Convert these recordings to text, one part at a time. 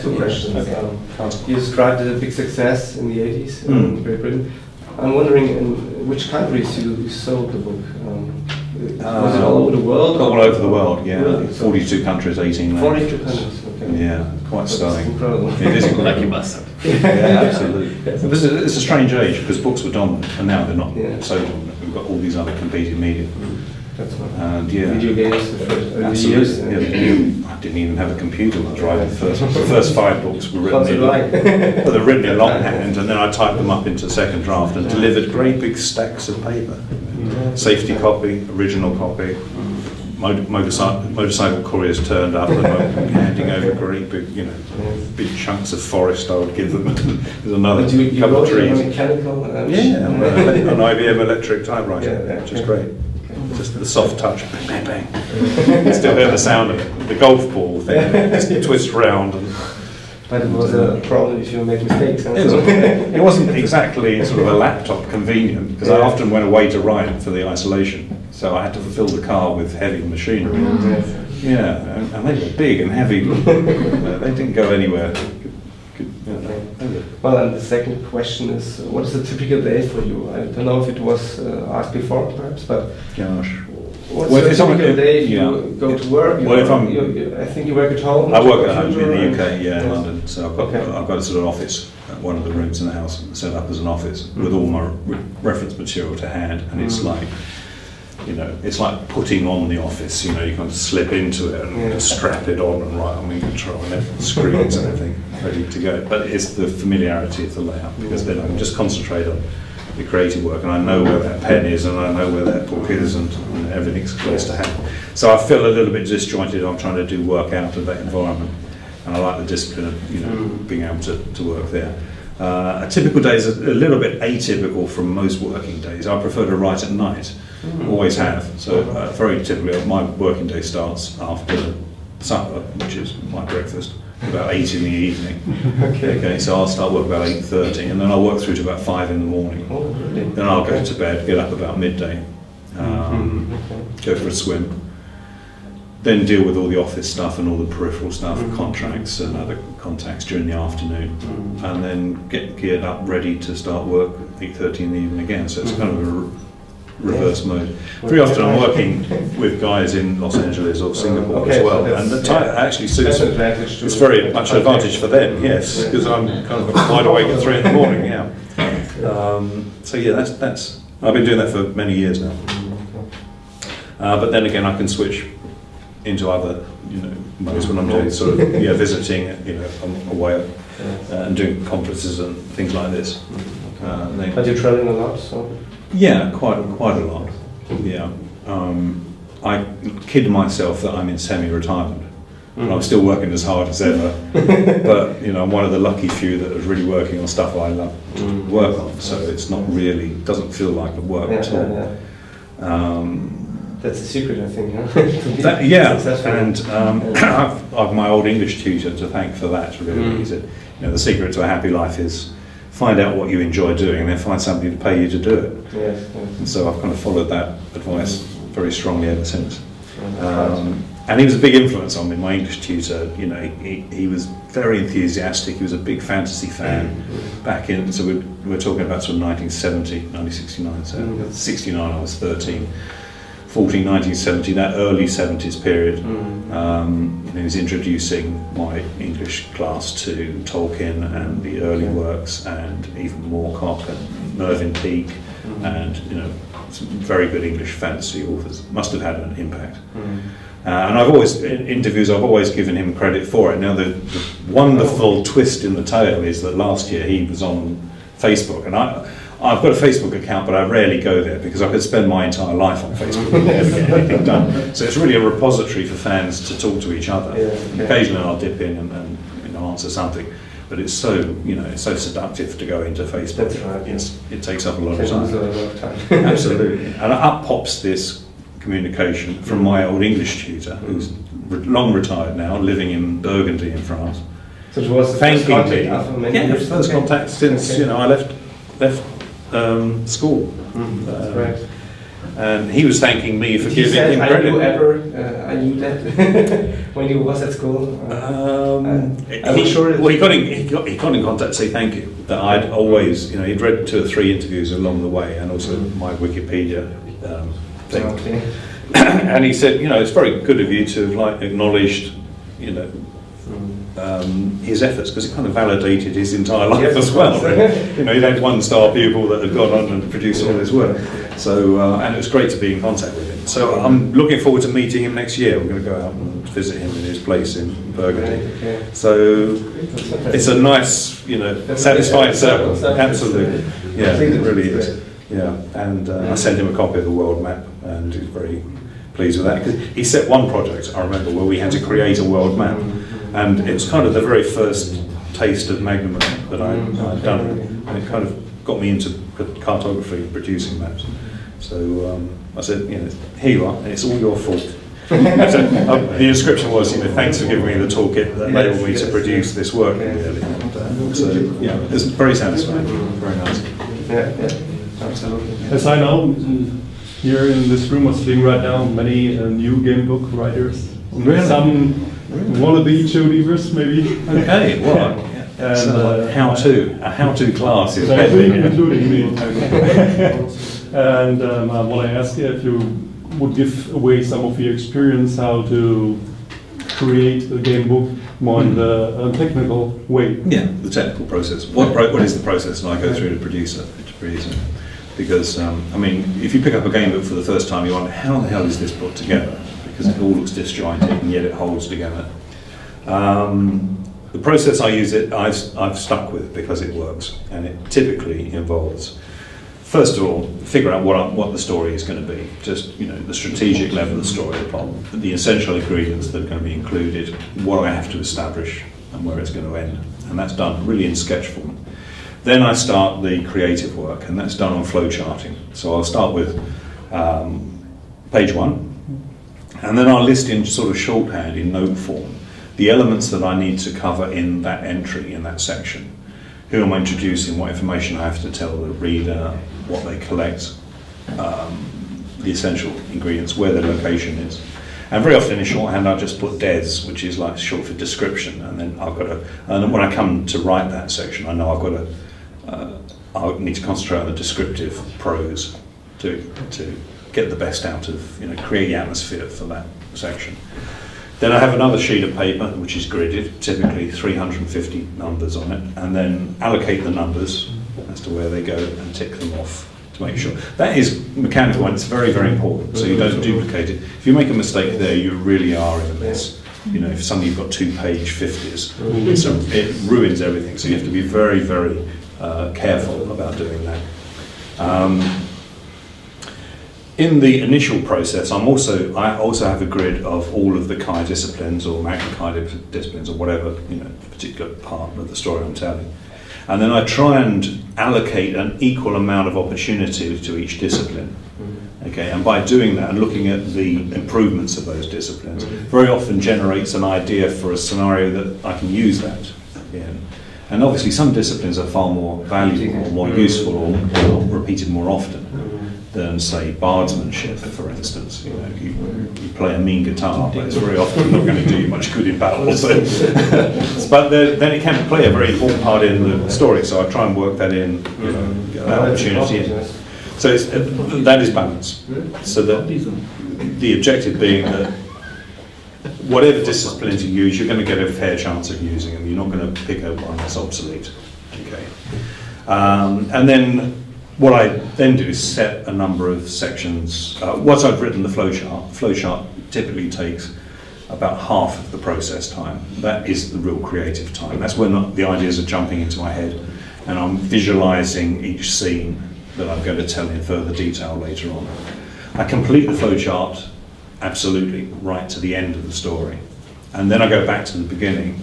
two questions. Okay. You described a big success in the 80s in Great Britain. I'm wondering in which countries you sold the book. Was it all over the world? All over the world, yeah. Really? 42 countries, 18 languages. 42 countries, okay. Yeah, quite stunning. Incredible. It is incredible. Lucky bastard. Yeah, absolutely. It's a strange age because books were dominant and now they're not Yeah. so dominant. We've got all these other competing media. That's right. And yeah. Video games, the first Absolutely. I didn't even have a computer when I was writing the first 5 books were written they're written in longhand, and then I typed them up into second draft and delivered great big stacks of paper. Safety copy, original copy. Motorcycle couriers turned up and I'm handing over great big, big chunks of forest I would give them. There's another couple of trees. Mechanical? An IBM electric typewriter, which is great. Just the soft touch, bang, bang, bang. You still hear the sound of it. The golf ball thing, just twist round. But it was a problem if you made mistakes. Huh? It wasn't exactly sort of a laptop convenient, because I often went away to write for the isolation. So I had to fill the car with heavy machinery. Yeah, and they were big and heavy. They didn't go anywhere. Well, and the second question is, what is a typical day for you? I don't know if it was asked before, perhaps, but gosh, what's a typical day if you go to work? I think you work at home. I work at home in the UK, in London. So I've got a sort of office, one of the rooms in the house set up as an office with all my reference material to hand, and it's like. It's like putting on the office, you kind of slip into it and strap it on and write on in control and everything, screens and everything ready to go. But it's the familiarity of the layout, because then I can just concentrate on the creative work and I know where that pen is and I know where that book is and everything's close to hand. So I feel a little bit disjointed. I'm trying to do work out of that environment, and I like the discipline of being able to work there. A typical day is a little bit atypical from most working days. I prefer to write at night, always have. So very typically my working day starts after supper, which is my breakfast, about 8 in the evening. Okay, so I'll start work about 8:30 and then I'll work through to about 5 in the morning. Oh, really? Then I'll go to bed, get up about midday, go for a swim. Then deal with all the office stuff and all the peripheral stuff, contracts and other contacts during the afternoon, and then get geared up, ready to start work at 8:30 in the evening again. So it's kind of a reverse mode. Very often I'm working with guys in Los Angeles or Singapore as well, and the time actually suits them. It's very much an advantage for them, yes, because I'm kind of wide awake at 3 in the morning. So yeah, that's I've been doing that for many years now. But then again, I can switch into other, modes when I'm doing sort of visiting, I'm away and doing conferences and things like this. But you're traveling a lot, so? Yeah, quite a lot. Yeah, I kid myself that I'm in semi-retirement. I'm still working as hard as ever, but I'm one of the lucky few that is really working on stuff I love to work on. So it's not really, doesn't feel like a work at all. That's the secret, I think, huh? And I've my old English tutor to thank for that, really. He said, the secret to a happy life is find out what you enjoy doing and then find somebody to pay you to do it. Yes. And so I've kind of followed that advice very strongly ever since. And he was a big influence on me, my English tutor. He was very enthusiastic. He was a big fantasy fan back in, so we're talking about sort of 1970, 1969, so 69 I was 13. 1970, that early 70s period. He was introducing my English class to Tolkien and the early works, and even Moorcock and Mervyn Peake, and some very good English fantasy authors. Must have had an impact. And I've always, in interviews, I've always given him credit for it. Now the wonderful twist in the tale is that last year he was on Facebook, and I've got a Facebook account, but I rarely go there because I could spend my entire life on Facebook and never get anything done. So it's really a repository for fans to talk to each other. Occasionally I'll dip in and answer something, but it's so it's so seductive to go into Facebook. That's right. It takes up a lot of time. Absolutely, and up pops this communication from my old English tutor, who's long retired now, living in Burgundy in France. So it was the first contact after many years? First contact since I left school. That's right. And he was thanking me for He giving said, him "Are credit. you ever?" I knew that when he was at school. I'm sure. Well, he got in contact to say thank you. That I'd always, he'd read 2 or 3 interviews along the way, and also my Wikipedia thing. Okay. And he said, it's very good of you to have acknowledged, his efforts, because it kind of validated his entire life Yes, as well. Right? He'd had 1-star people that had gone on and produced all his work. So, and it was great to be in contact with him. So I'm looking forward to meeting him next year. We're going to go out and visit him in his place in Burgundy. Okay. So it's a nice, satisfying circle. Absolutely. Yeah, it really is. Yeah, and I sent him a copy of the world map, and he's very pleased with that. Because he set one project, I remember, where we had to create a world map. And it was kind of the very first taste of Magnum that I'd done. And it kind of got me into cartography and producing maps. So I said, here you are, and it's all your fault. So, the inscription was, thanks for giving me the toolkit that enabled me to produce this work. So, yeah, it's very satisfying, very nice. Yeah, absolutely. As I know, here in this room are sitting right now many new game book writers. Really? Some wannabe Chodivers, maybe. Okay, well, and a how-to class is including me. Okay. And I want to ask you if you would give away some of your experience how to create a game book more in the technical way. Yeah, the technical process. What is the process that I go through to produce it? Because, if you pick up a game book for the first time, you wonder, how the hell is this put together? Because it all looks disjointed and yet it holds together. The process I've stuck with because it works, and it typically involves, first of all, figure out what the story is going to be. Just, the strategic level of the story, the plot, the essential ingredients that are going to be included, what I have to establish, and where it's going to end. And that's done really in sketch form. Then I start the creative work, and that's done on flow charting. So I'll start with page 1. And then I'll list in sort of shorthand, in note form, the elements that I need to cover in that entry, in that section. Who am I introducing, what information I have to tell the reader, what they collect, the essential ingredients, where the location is. And very often in shorthand I just put DES, which is like short for description, and then and when I come to write that section, I know I need to concentrate on the descriptive prose to get the best out of, create the atmosphere for that section. Then I have another sheet of paper which is gridded, typically 350 numbers on it, and then allocate the numbers as to where they go and tick them off to make sure. That is mechanical, and it's very, very important, so you don't duplicate it. If you make a mistake there, you really are in a mess. If suddenly you've got 2-page 50s, it ruins everything, so you have to be very, very careful about doing that. In the initial process, I also have a grid of all of the Chi disciplines or Magna Chi disciplines or whatever particular part of the story I'm telling, and then I try and allocate an equal amount of opportunity to each discipline. Okay, and by doing that and looking at the improvements of those disciplines, very often generates an idea for a scenario that I can use that in. And obviously, some disciplines are far more valuable or more useful or repeated more often than, say, bardsmanship, for instance. You play a mean guitar, but it's very often not going to do you much good in battle. But then it can play a very important part in the story, so I try and work that in, get that opportunity in. So that is balance. So that the objective being that whatever disciplines you use, you're going to get a fair chance of using them. You're not going to pick up one that's obsolete. Okay. And then what I then do is set a number of sections. Once I've written the flowchart typically takes about half of the process time. That is the real creative time. That's when the ideas are jumping into my head and I'm visualizing each scene that I'm going to tell in further detail later on. I complete the flowchart absolutely right to the end of the story, and then I go back to the beginning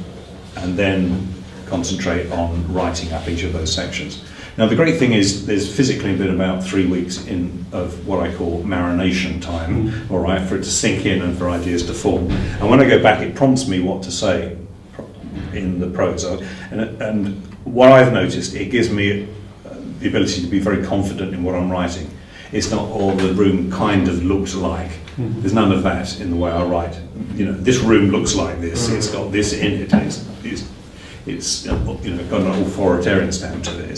and then concentrate on writing up each of those sections. Now the great thing is there's physically been about 3 weeks of what I call marination time, all right, for it to sink in and for ideas to form. And when I go back, it prompts me what to say in the prose. And what I've noticed, it gives me the ability to be very confident in what I'm writing. It's not all the room kind of looks like. There's none of that in the way I write. You know, this room looks like this. It's got this in it. It's you know, got an authoritarian stamp to it.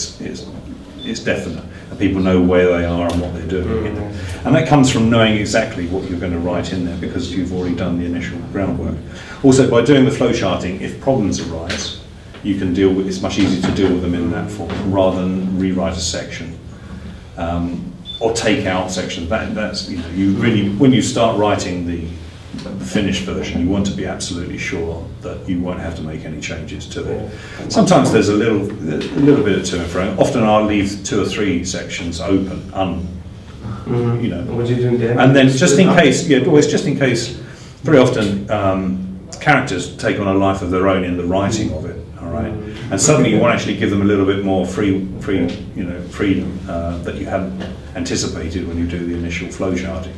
It's definite, and people know where they are and what they're doing. And that comes from knowing exactly what you're going to write in there, because you've already done the initial groundwork. Also, by doing the flowcharting, if problems arise, you can deal with. It's much easier to deal with them in that form rather than rewrite a section or take out sections. That's you know, you really, when you start writing the finished version, you want to be absolutely sure that you won't have to make any changes to it. Sometimes there's a little bit of to and fro. Often I'll leave 2 or 3 sections open, you know. What do you do then? And then just in case, yeah, always just in case. Very often characters take on a life of their own in the writing of it. All right, and suddenly you want to actually give them a little bit more freedom that you hadn't anticipated when you do the initial flowcharting.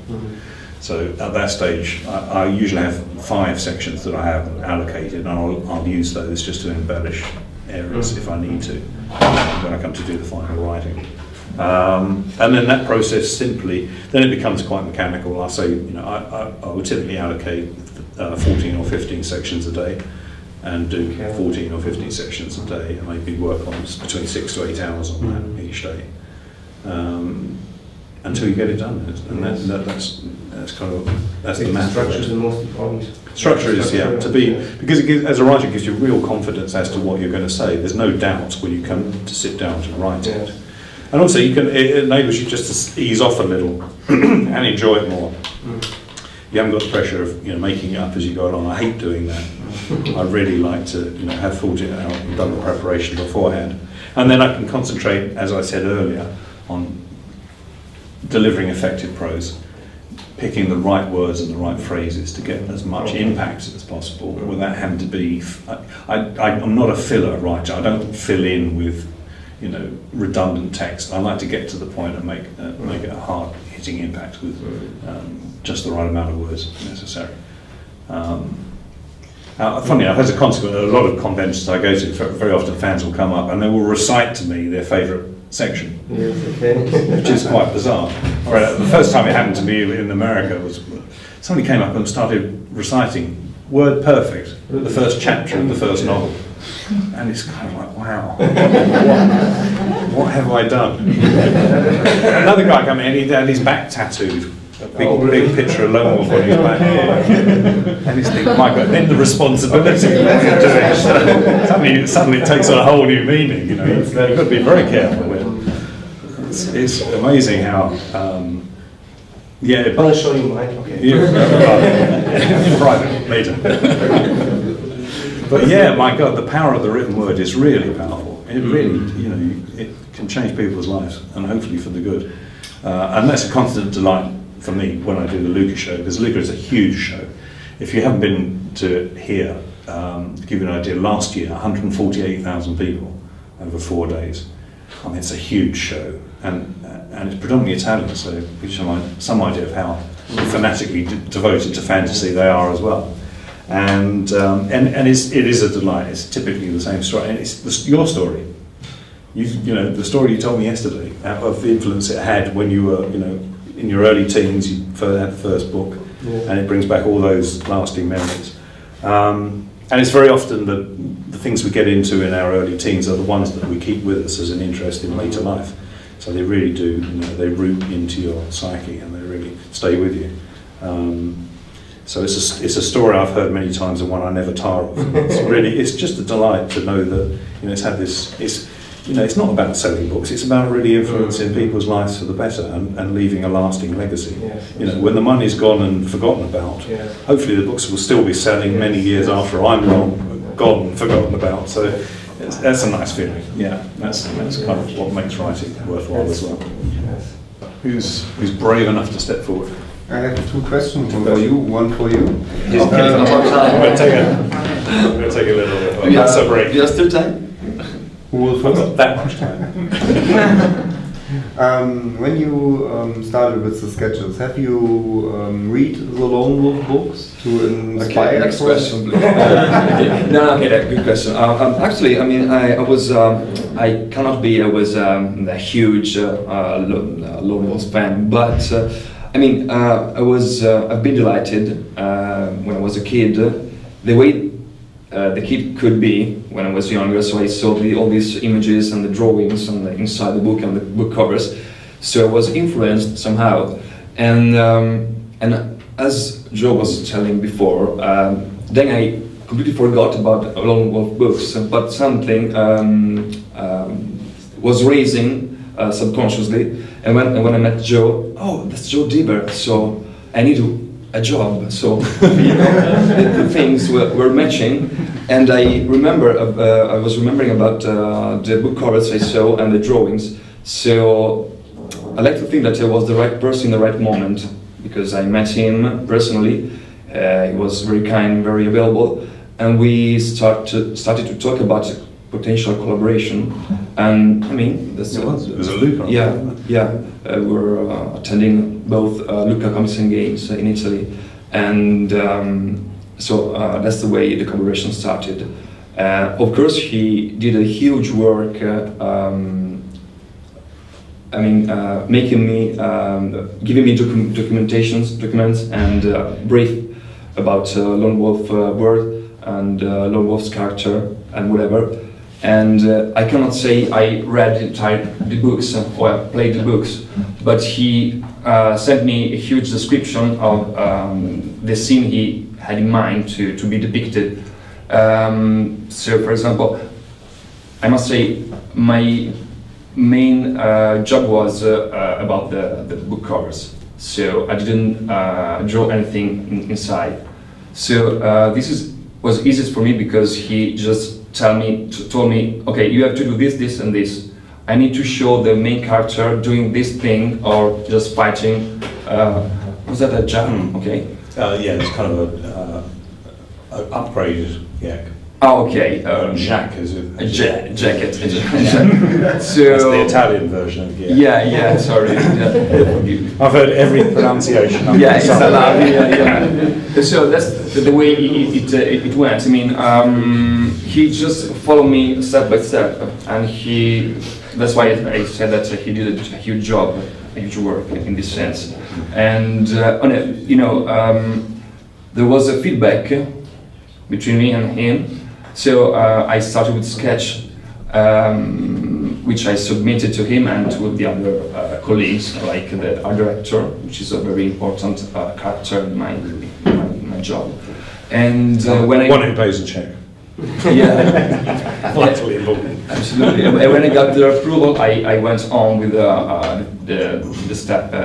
So at that stage, I usually have 5 sections that I have allocated, and I'll use those just to embellish areas if I need to when I come to do the final writing. And then that process simply, then it becomes quite mechanical. I'll say, you know, I would typically allocate 14 or 15 sections a day, and do 14 or 15 sections a day, and maybe work on between 6 to 8 hours on that each day. Until you get it done, and that's kind of the math. Structure is the most important. Structure is because it gives, as a writer, it gives you real confidence as to what you're going to say. There's no doubt when you come to sit down to write it, and also it enables you just to ease off a little and enjoy it more. You haven't got the pressure of making it up as you go along. I hate doing that. I really like to have thought it out and done the preparation beforehand, and then I can concentrate, as I said earlier, on delivering effective prose, picking the right words and the right phrases to get as much impact as possible without having to be. I'm not a filler writer. I don't fill in with redundant text. I like to get to the point and make it a hard-hitting impact with just the right amount of words necessary. Funny enough, as a consequence, a lot of conventions I go to, very often fans will come up and they will recite to me their favourite section, which is quite bizarre. The first time it happened to me in America was somebody came up and started reciting word perfect the first chapter of the first novel, and it's kind of like, wow, what have I done? Another guy came in, he had his back tattooed, a big picture of Lone Wolf on his back, and he's thinking, my God, then the responsibility of what you're doing suddenly it takes on a whole new meaning. You've got to be very careful with. It's amazing how. I'll show you mine. Okay. In private later. But yeah, my God, the power of the written word is really powerful. It really, it can change people's lives, and hopefully for the good. And that's a constant delight for me when I do the Luca show, because Luca is a huge show. If you haven't been to here, to give you an idea, last year 148,000 people over 4 days. I mean, it's a huge show, and it's predominantly Italian, so it gives you some idea of how fanatically devoted to fantasy they are as well. And it is a delight. It's typically the same story, and it's your story. The story you told me yesterday of the influence it had when you were, in your early teens. You had the first book, and it brings back all those lasting memories. And it's very often the things we get into in our early teens are the ones that we keep with us as an interest in later life. So they really do, they root into your psyche and they really stay with you. So it's a story I've heard many times and one I never tire of. It's just a delight to know that it's had this. It's not about selling books. It's about really influencing people's lives for the better and leaving a lasting legacy. When the money's gone and forgotten about, hopefully the books will still be selling many years after I'm gone and forgotten about. So that's a nice feeling. Yeah, that's kind of what makes writing worthwhile as well. Who's brave enough to step forward? I have 2 questions, one for you, one for you. I'm going to take a little bit. That's a break. You have still time? Who will first? Not that much time. When you started with the sketches, have you read the Lone Wolf books to inspire? Okay, next question, please. Okay, good question. Actually, I mean, I was, I cannot be, I was a huge Lone Wolf fan, but I mean, I've been delighted when I was a kid, the way the kid could be when I was younger. So I saw all these images and the drawings and inside the book and the book covers. So I was influenced somehow, and as Joe was telling before, then I completely forgot about Lone Wolf books, but something was raising subconsciously. And when I met Joe, oh, that's Joe Dieber, so I need a job. So the things were matching, and I remember I was remembering about the book covers I saw and the drawings. So I like to think that I was the right person in the right moment, because I met him personally. He was very kind, very available, and we started to talk about potential collaboration. And I mean, it was a Luca. Yeah. We were attending both Luca Comics and Games in Italy, and so that's the way the collaboration started. Of course, he did a huge work. I mean, making me, giving me documents and brief about Lone Wolf world and Lone Wolf's character and whatever. And I cannot say I read the books or played the books, but he sent me a huge description of the scene he had in mind to be depicted. So, for example, I must say my main job was about the book covers. So I didn't draw anything inside. So this was easiest for me because he just told me, okay, you have to do this, this, and this. I need to show the main character doing this thing or just fighting. Was that a jam? Okay. Yeah, it's kind of an upgraded yak. Oh, okay. Jack is a jacket. So that's the Italian version of yak. Yeah. Sorry. I've heard every pronunciation. Yeah, it's allowed. Yeah. So that's the way it went. I mean, he just followed me step by step, and that's why I said that he did a huge job, a huge work in this sense. And you know, there was a feedback between me and him. So I started with sketch, which I submitted to him and to the other colleagues, like the art director, which is a very important character in my job. And when one who pays a check. Yeah, vitally important. Absolutely. And when I got the approval, I went on with the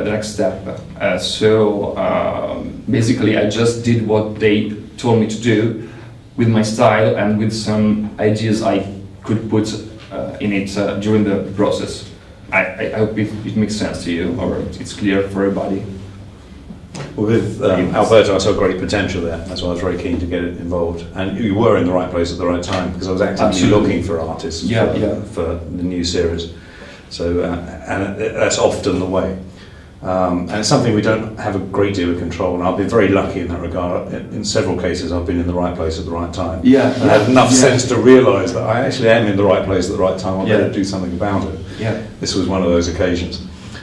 next step. So basically, I just did what they told me to do, with my style and with some ideas I could put in it during the process. I hope it makes sense to you, or it's clear for everybody. Well, with Alberto, I saw great potential there. That's why I was very keen to get it involved. And you were in the right place at the right time, because I was actively looking for artists for the new series. So, and that's often the way. And it's something we don't have a great deal of control, and I've been very lucky in that regard. In several cases, I've been in the right place at the right time. I had enough sense to realise that I actually am in the right place at the right time. I better do something about it. This was one of those occasions.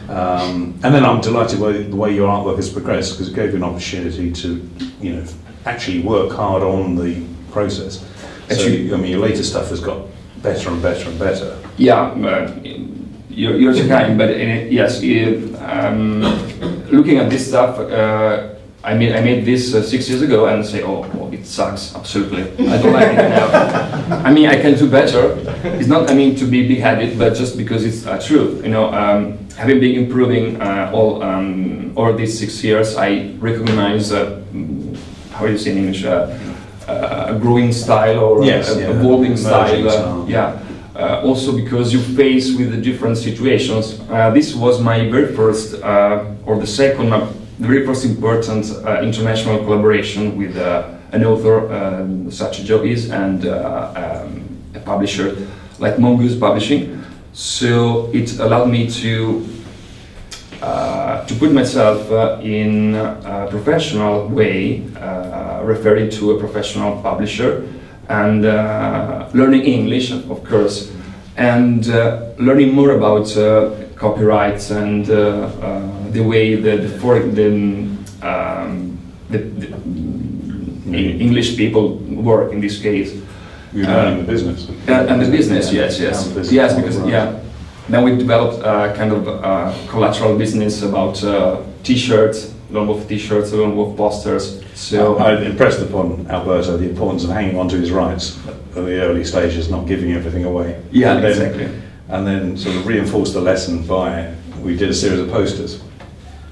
And then I'm delighted with the way your artwork has progressed, because it gave you an opportunity to, you know, actually work hard on the process. Actually, so, I mean, your later stuff has got better and better and better. You're too kind, but yes, looking at this stuff, I made this 6 years ago and say, oh, it sucks, absolutely. I don't like it now. I mean, I can do better. It's not, I mean, to be big-headed, but just because it's true. You know, having been improving all these 6 years, I recognize, how do you say in English, a growing style or evolving style. Also because you face with the different situations. This was my very first, or the second, the very first important international collaboration with an author such as Joe is, and a publisher like Mongoose Publishing. So it allowed me to put myself in a professional way, referring to a professional publisher, and learning English, of course, and learning more about copyrights and the way the English people work in this case. You're learning the business. And the business, yes. Yes, because, then we developed a kind of collateral business about t-shirts, Lone Wolf t-shirts, Lone Wolf posters. So I impressed upon Alberto the importance of hanging on to his rights at the early stages, not giving everything away. Yeah, and then, exactly. And then sort of reinforced the lesson by, we did a series of posters.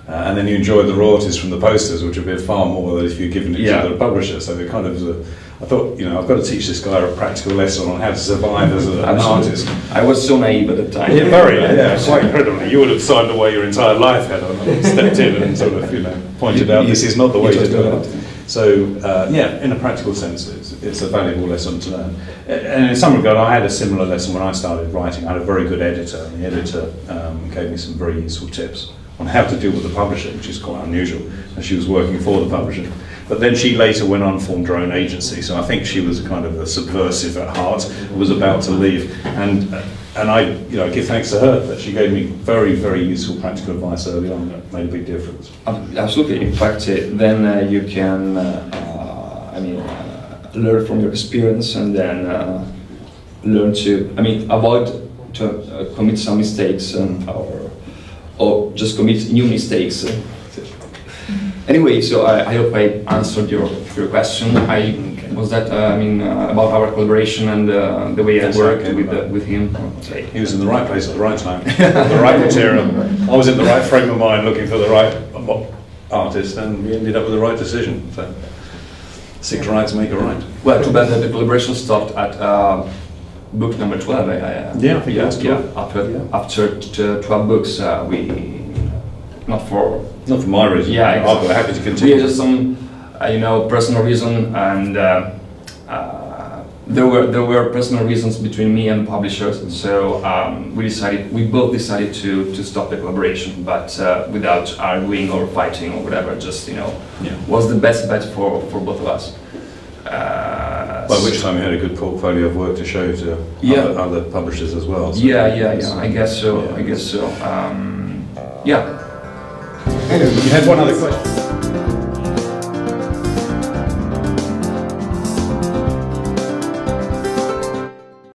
And then you enjoyed the royalties from the posters, which would be far more than if you'd given it to the publisher. So it kind of was I thought, I've got to teach this guy a practical lesson on how to survive as an artist. I was so naive at the time. Yeah, quite incredibly. You would have signed away your entire life had I stepped in and sort of, pointed out this is not the way to do it. So, in a practical sense, it's a valuable lesson to learn. And in some regard, I had a similar lesson when I started writing. I had a very good editor, and the editor gave me some very useful tips on how to deal with the publisher, which is quite unusual, and she was working for the publisher. But then she later went on and formed her own agency, so I think she was kind of a subversive at heart, was about to leave, and I give thanks to her that she gave me very, very useful practical advice early on that made a big difference. Absolutely. In fact, then you can, learn from your experience, and then learn to, avoid to commit some mistakes, or just commit new mistakes. Anyway, so I hope I answered your question. Was that about our collaboration and the way I worked with him? He was in the right place at the right time, the right material. I was in the right frame of mind, looking for the right artist, and we ended up with the right decision. So 6 rights make a right. Well, too bad that the collaboration stopped at book number 12. I think that's 12. After 12 books, not for my reason. Yeah, exactly. I'm happy to continue. Yeah, just some, personal reason, and there were personal reasons between me and the publishers. So we both decided to stop the collaboration, but without arguing or fighting or whatever. Just was the best bet for both of us. By which time you had a good portfolio of work to show to other publishers as well. So I guess so. You had one other question.